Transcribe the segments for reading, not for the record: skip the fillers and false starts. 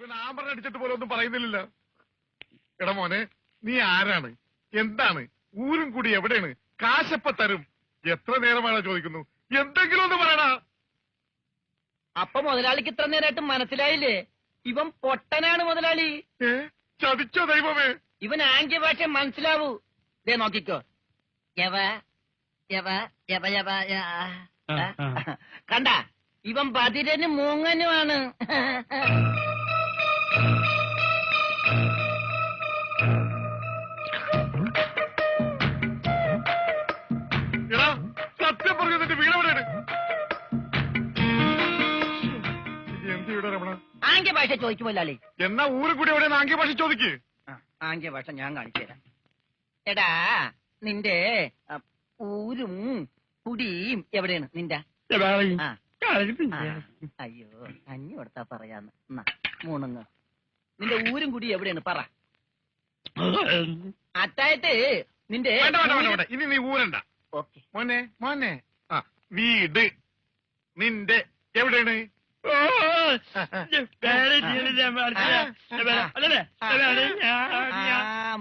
ഇവൻ ആമ്പറ അടിച്ചിട്ട് പോലെ ഒന്നും പറയുന്നില്ലല്ലോ. എടാ മോനെ, നീ ആരാണ്, എന്താണ്, ഊരും കൂടി എവിടെയാണ്, കാശപ്പ തരും, എത്ര നേരമാണോ ചോദിക്കുന്നു, എന്തെങ്കിലും ഒന്ന് പറയണ. അപ്പൊ മുതലാളിക്ക് ഇത്ര നേരമായിട്ട് മനസ്സിലായില്ലേ? ഇവൻ പൊട്ടനാണ് മുതലാളി. ചതിച്ചോ ദൈവമേ? ഇവൻ ആംഗ്യ ഭാഷ മനസ്സിലാവൂ. ദേ നോക്കിക്കോ. യവ യവ യവ യവ കണ്ട, ഇവൻ ബദിരനും മൂങ്ങനുമാണ്. സത്യം പറഞ്ഞു നിന്റെ വീടെവിടെയാണ്? എന്ത് വീടാ രമണ? ആംഗ്യ ഭാഷ ചോദിക്കും മുതലാളി. എന്നാ ഊരും കൂടി എവിടെയാണ് ആംഗ്യ ഭാഷ ചോദിക്ക്. ആംഗ്യ ഭാഷ ഞാൻ കാണിച്ചു തരാം. എടാ, നിന്റെ ഊരും കുടിയും എവിടെയാണ് നിന്റെ? അയ്യോ, കഞ്ഞി കൊടുത്താ പറയാന്ന്. മൂണുങ്ങ്. നിന്റെ ഊരും കുടി എവിടെയാണ് പറ. അത്തായത് നിന്റെ ഇനി നീ ഊരണ്ട. ഓക്കെ മോനെ മോനെ, വീട് നിന്റെ എവിടെയാണ്?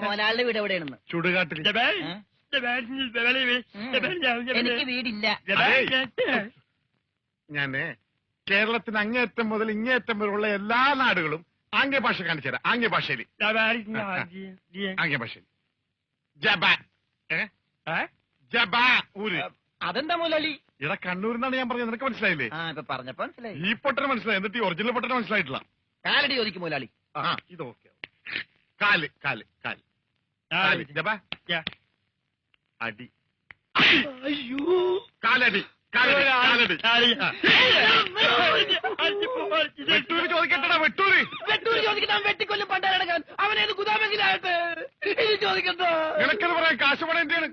മോനാളുടെ വീട് എവിടെയാണെന്ന്? ചുടുകാട്ടിൽ. എനിക്ക് വീടില്ല. ഞാന് കേരളത്തിന് അങ്ങേയറ്റം മുതൽ ഇങ്ങേയറ്റം വരെയുള്ള എല്ലാ നാടുകളും ആംഗ്യ ഭാഷ കാണിച്ചു തരാം. ആംഗ്യ ഭാഷയിൽ ജബാ ജബാ ഊര്. അതെന്താ മുതലാളി? ഇവിടെ കണ്ണൂരിന്നാണ് ഞാൻ പറഞ്ഞത്, നിനക്ക് മനസ്സിലായില്ലേ? ഇപ്പൊ പറഞ്ഞപ്പോ മനസ്സിലായി. ഈ പൊട്ടന് മനസ്സിലായി, എന്നിട്ട് ഈ ഒറിജിനൽ പൊട്ടന് മനസ്സിലായിട്ടില്ല. കാലടി ചോദിക്കും മുതലാളി. ഇത് ഓക്കെ. കാല് കാല് കാല് കാല് ജബാ അടി. അയ്യോ, കാലടി കാലടി കാലടി. വെട്ടൂര് ചോദിക്കട്ടടാ, വെട്ടൂര്. വെട്ടൂര് ചോദിക്കണം. വെട്ടിക്കൊല്ലും പണ്ടാരടക്കാൻ അവനേത് ഗുദാമെങ്കിലായിട്ട് ചോദിക്കണ്ടോ? നിനക്കെന്ന് പറയാൻ കാശ് പണം എന്റെയാണ്.